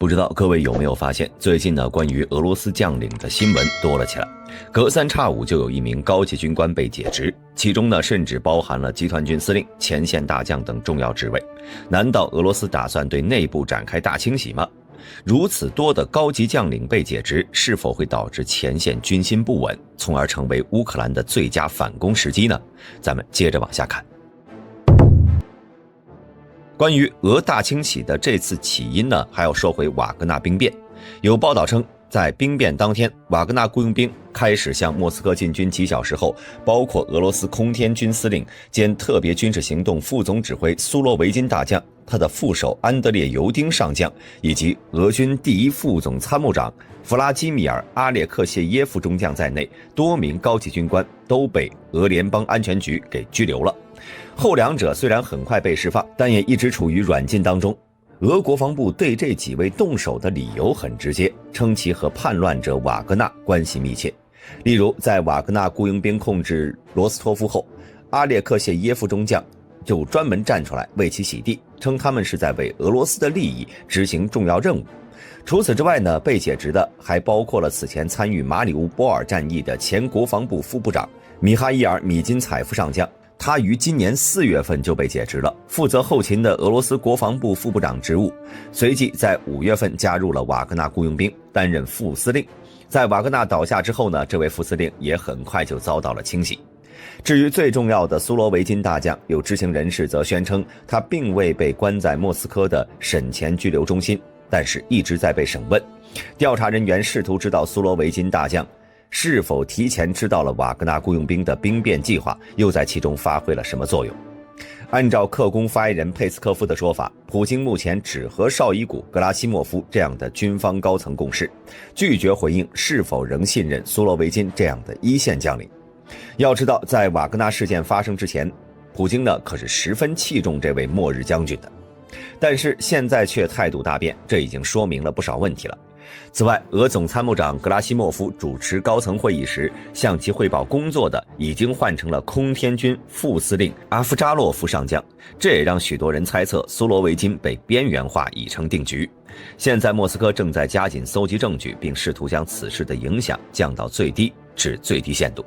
不知道各位有没有发现，最近呢，关于俄罗斯将领的新闻多了起来，隔三差五就有一名高级军官被解职，其中呢，甚至包含了集团军司令、前线大将等重要职位。难道俄罗斯打算对内部展开大清洗吗？如此多的高级将领被解职，是否会导致前线军心不稳，从而成为乌克兰的最佳反攻时机呢？咱们接着往下看。关于俄大清洗的这次起因呢，还要说回瓦格纳兵变。有报道称，在兵变当天，瓦格纳雇佣兵开始向莫斯科进军几小时后，包括俄罗斯空天军司令兼特别军事行动副总指挥苏罗维金大将，他的副手安德烈尤丁上将，以及俄军第一副总参谋长弗拉基米尔·阿列克谢耶夫中将在内，多名高级军官都被俄联邦安全局给拘留了。后两者虽然很快被释放，但也一直处于软禁当中。俄国防部对这几位动手的理由很直接，称其和叛乱者瓦格纳关系密切。例如，在瓦格纳雇佣兵控制罗斯托夫后，阿列克谢耶夫中将就专门站出来为其洗地，称他们是在为俄罗斯的利益执行重要任务。除此之外呢，被解职的还包括了此前参与马里乌波尔战役的前国防部副部长米哈伊尔·米金采夫上将。他于今年4月份就被解职了，负责后勤的俄罗斯国防部副部长职务，随即在5月份加入了瓦格纳雇佣兵，担任副司令。在瓦格纳倒下之后呢，这位副司令也很快就遭到了清洗。至于最重要的苏罗维金大将，有知情人士则宣称他并未被关在莫斯科的审前拘留中心，但是一直在被审问。调查人员试图知道苏罗维金大将是否提前知道了瓦格纳雇佣兵的兵变计划，又在其中发挥了什么作用？按照克宫发言人佩斯科夫的说法，普京目前只和绍伊古、格拉西莫夫这样的军方高层共事，拒绝回应是否仍信任苏罗维金这样的一线将领。要知道，在瓦格纳事件发生之前，普京呢可是十分器重这位末日将军的，但是现在却态度大变，这已经说明了不少问题了。此外，俄总参谋长格拉西莫夫主持高层会议时，向其汇报工作的已经换成了空天军副司令阿夫扎洛夫上将，这也让许多人猜测苏罗维金被边缘化已成定局。现在莫斯科正在加紧搜集证据，并试图将此事的影响降到最低至最低限度。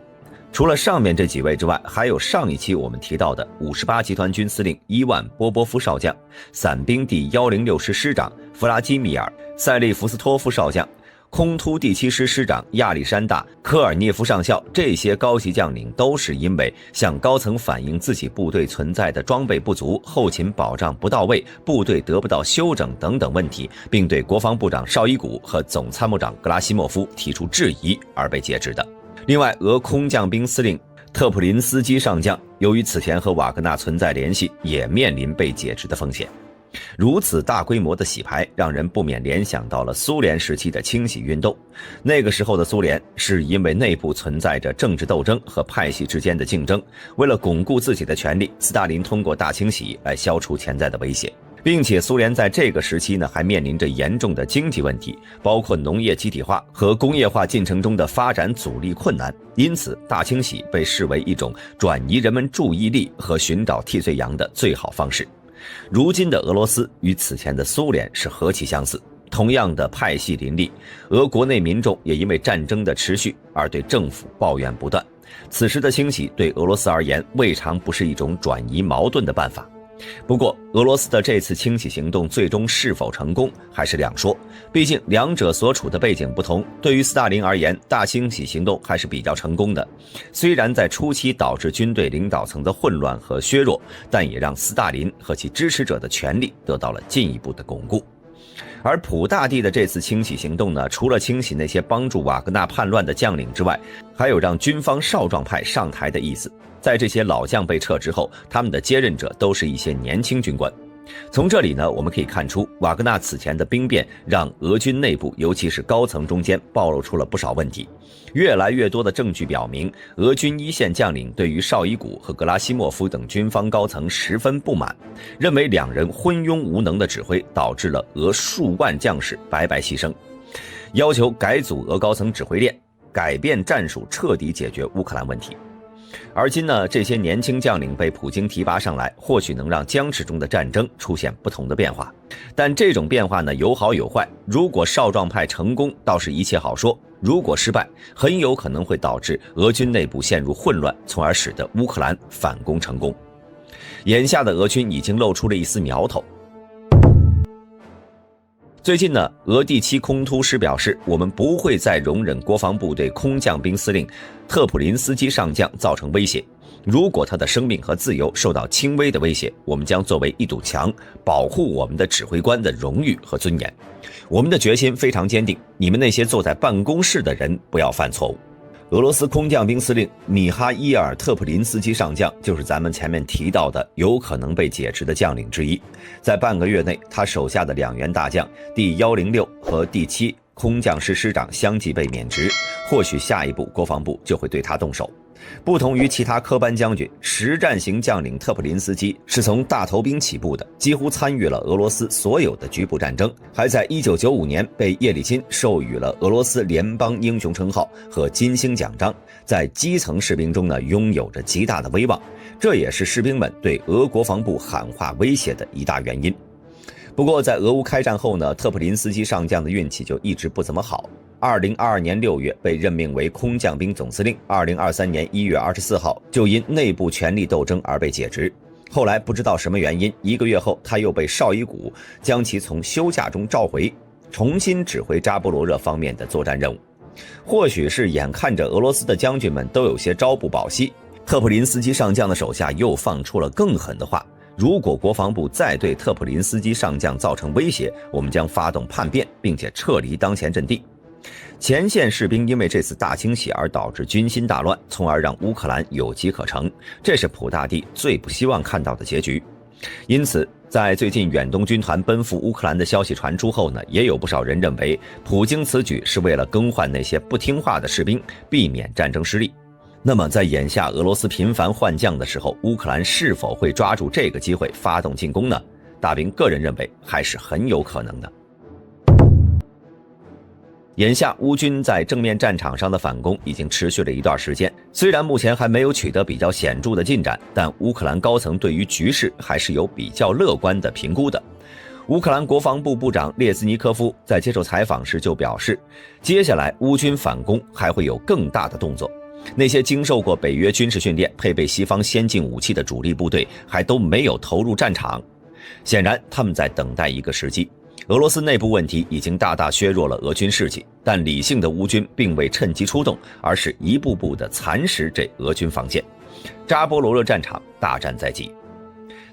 除了上面这几位之外，还有上一期我们提到的58集团军司令伊万波波夫少将、伞兵第106师师长弗拉基米尔·塞利弗斯托夫少将、空突第7师师长亚历山大·科尔涅夫上校，这些高级将领都是因为向高层反映自己部队存在的装备不足、后勤保障不到位、部队得不到休整等等问题，并对国防部长绍伊古和总参谋长格拉西莫夫提出质疑而被解职的。另外，俄空降兵司令特普林斯基上将由于此前和瓦格纳存在联系，也面临被解职的风险。如此大规模的洗牌，让人不免联想到了苏联时期的清洗运动。那个时候的苏联是因为内部存在着政治斗争和派系之间的竞争，为了巩固自己的权力，斯大林通过大清洗来消除潜在的威胁。并且苏联在这个时期呢，还面临着严重的经济问题，包括农业集体化和工业化进程中的发展阻力困难，因此大清洗被视为一种转移人们注意力和寻找替罪羊的最好方式。如今的俄罗斯与此前的苏联是何其相似，同样的派系林立，俄国内民众也因为战争的持续而对政府抱怨不断。此时的清洗对俄罗斯而言，未尝不是一种转移矛盾的办法。不过，俄罗斯的这次清洗行动最终是否成功还是两说，毕竟两者所处的背景不同。对于斯大林而言，大清洗行动还是比较成功的，虽然在初期导致军队领导层的混乱和削弱，但也让斯大林和其支持者的权力得到了进一步的巩固。而普大帝的这次清洗行动呢，除了清洗那些帮助瓦格纳叛乱的将领之外，还有让军方少壮派上台的意思。在这些老将被撤之后，他们的接任者都是一些年轻军官。从这里呢，我们可以看出，瓦格纳此前的兵变让俄军内部，尤其是高层中间暴露出了不少问题。越来越多的证据表明，俄军一线将领对于绍伊古和格拉西莫夫等军方高层十分不满，认为两人昏庸无能的指挥导致了俄数万将士白白牺牲，要求改组俄高层指挥链，改变战术，彻底解决乌克兰问题。而今呢，这些年轻将领被普京提拔上来，或许能让僵持中的战争出现不同的变化。但这种变化呢，有好有坏。如果少壮派成功，倒是一切好说；如果失败，很有可能会导致俄军内部陷入混乱，从而使得乌克兰反攻成功。眼下的俄军已经露出了一丝苗头。最近呢，俄第7空突师表示，我们不会再容忍国防部对空降兵司令特普林斯基上将造成威胁。如果他的生命和自由受到轻微的威胁，我们将作为一堵墙，保护我们的指挥官的荣誉和尊严。我们的决心非常坚定，你们那些坐在办公室的人不要犯错误。俄罗斯空降兵司令米哈伊尔·特普林斯基上将就是咱们前面提到的有可能被解职的将领之一。在半个月内，他手下的2员大将第106和第7空降师师长相继被免职，或许下一步国防部就会对他动手。不同于其他科班将军，实战型将领特普林斯基是从大头兵起步的，几乎参与了俄罗斯所有的局部战争，还在1995年被叶利钦授予了俄罗斯联邦英雄称号和金星奖章，在基层士兵中呢拥有着极大的威望，这也是士兵们对俄国防部喊话威胁的一大原因。不过在俄乌开战后呢，特普林斯基上将的运气就一直不怎么好。2022年6月被任命为空降兵总司令，2023年1月24号就因内部权力斗争而被解职。后来不知道什么原因，1个月后他又被绍伊古将其从休假中召回，重新指挥扎波罗热方面的作战任务。或许是眼看着俄罗斯的将军们都有些朝不保夕，特普林斯基上将的手下又放出了更狠的话：如果国防部再对特普林斯基上将造成威胁，我们将发动叛变，并且撤离当前阵地。前线士兵因为这次大清洗而导致军心大乱，从而让乌克兰有机可乘，这是普大帝最不希望看到的结局。因此在最近远东军团奔赴乌克兰的消息传出后呢，也有不少人认为普京此举是为了更换那些不听话的士兵，避免战争失利。那么在眼下俄罗斯频繁换将的时候，乌克兰是否会抓住这个机会发动进攻呢？大兵个人认为还是很有可能的。眼下乌军在正面战场上的反攻已经持续了一段时间，虽然目前还没有取得比较显著的进展，但乌克兰高层对于局势还是有比较乐观的评估的。乌克兰国防部部长列兹尼科夫在接受采访时就表示，接下来乌军反攻还会有更大的动作，那些经受过北约军事训练、配备西方先进武器的主力部队还都没有投入战场，显然他们在等待一个时机。俄罗斯内部问题已经大大削弱了俄军士气，但理性的乌军并未趁机出动，而是一步步地蚕食这俄军防线。扎波罗热战场大战在即。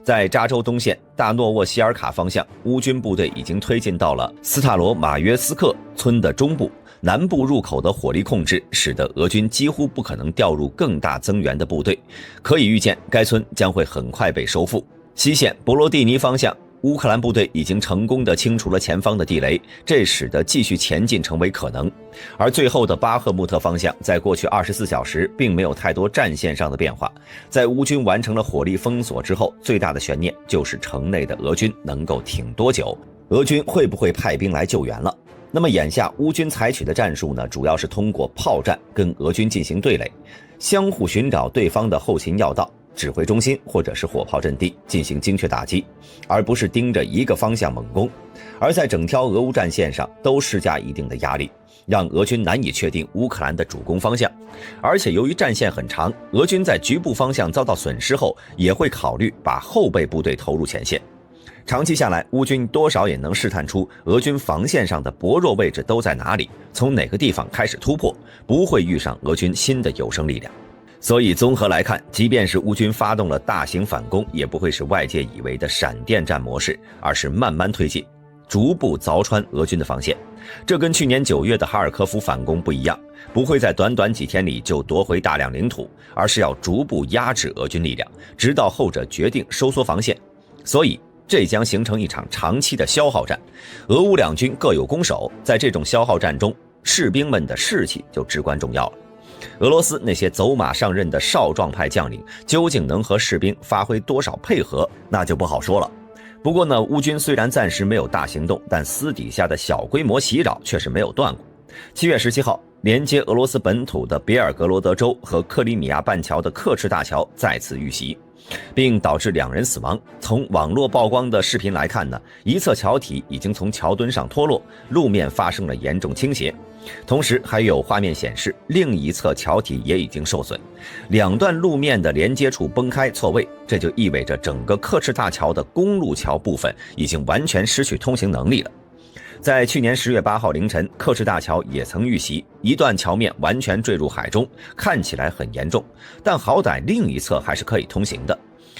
在扎州东线大诺沃希尔卡方向，乌军部队已经推进到了斯塔罗马约斯克村的中部，南部入口的火力控制使得俄军几乎不可能调入更大增援的部队，可以预见该村将会很快被收复。西线博罗蒂尼方向，乌克兰部队已经成功地清除了前方的地雷，这使得继续前进成为可能。而最后的巴赫穆特方向，在过去24小时并没有太多战线上的变化。在乌军完成了火力封锁之后，最大的悬念就是城内的俄军能够挺多久，俄军会不会派兵来救援了。那么眼下乌军采取的战术呢，主要是通过炮战跟俄军进行对垒，相互寻找对方的后勤要道、指挥中心或者是火炮阵地进行精确打击，而不是盯着一个方向猛攻。而在整条俄乌战线上都施加一定的压力，让俄军难以确定乌克兰的主攻方向。而且由于战线很长，俄军在局部方向遭到损失后，也会考虑把后备部队投入前线。长期下来，乌军多少也能试探出俄军防线上的薄弱位置都在哪里，从哪个地方开始突破，不会遇上俄军新的有生力量。所以综合来看，即便是乌军发动了大型反攻，也不会是外界以为的闪电战模式，而是慢慢推进，逐步凿穿俄军的防线。这跟去年9月的哈尔科夫反攻不一样，不会在短短几天里就夺回大量领土，而是要逐步压制俄军力量，直到后者决定收缩防线。所以这将形成一场长期的消耗战，俄乌两军各有攻守，在这种消耗战中，士兵们的士气就至关重要了。俄罗斯那些走马上任的少壮派将领究竟能和士兵发挥多少配合，那就不好说了。不过呢，乌军虽然暂时没有大行动，但私底下的小规模袭扰却是没有断过。7月17号，连接俄罗斯本土的别尔格罗德州和克里米亚半桥的刻赤大桥再次遇袭，并导致2人死亡。从网络曝光的视频来看呢，一侧桥体已经从桥墩上脱落，路面发生了严重倾斜。同时还有画面显示，另一侧桥体也已经受损，2段路面的连接处崩开错位，这就意味着整个刻赤大桥的公路桥部分已经完全失去通行能力了。在去年10月8号凌晨，刻赤大桥也曾遇袭，一段桥面完全坠入海中，看起来很严重，但好歹另一侧还是可以通行的。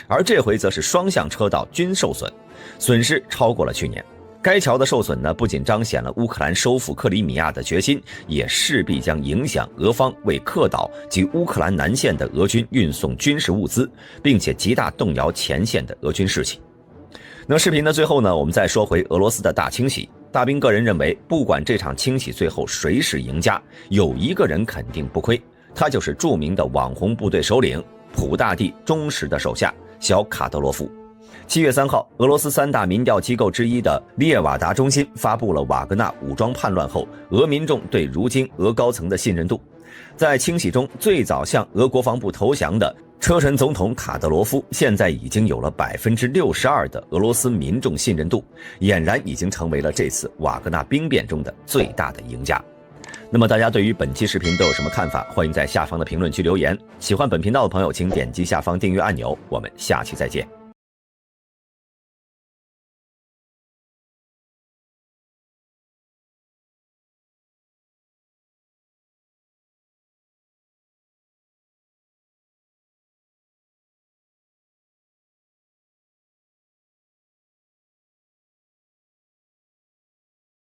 而这回则是双向车道均受损，损失超过了去年。该桥的受损呢，不仅彰显了乌克兰收复克里米亚的决心，也势必将影响俄方为克岛及乌克兰南线的俄军运送军事物资，并且极大动摇前线的俄军士气。那视频的最后呢，我们再说回俄罗斯的大清洗。大兵个人认为，不管这场清洗最后谁是赢家，有一个人肯定不亏，他就是著名的网红部队首领普大帝忠实的手下小卡德罗夫。7月3号，俄罗斯3大民调机构之一的列瓦达中心发布了瓦格纳武装叛乱后俄民众对如今俄高层的信任度。在清洗中最早向俄国防部投降的车臣总统卡德罗夫，现在已经有了62%的俄罗斯民众信任度，俨然已经成为了这次瓦格纳兵变中的最大的赢家。那么大家对于本期视频都有什么看法？欢迎在下方的评论区留言。喜欢本频道的朋友，请点击下方订阅按钮。我们下期再见。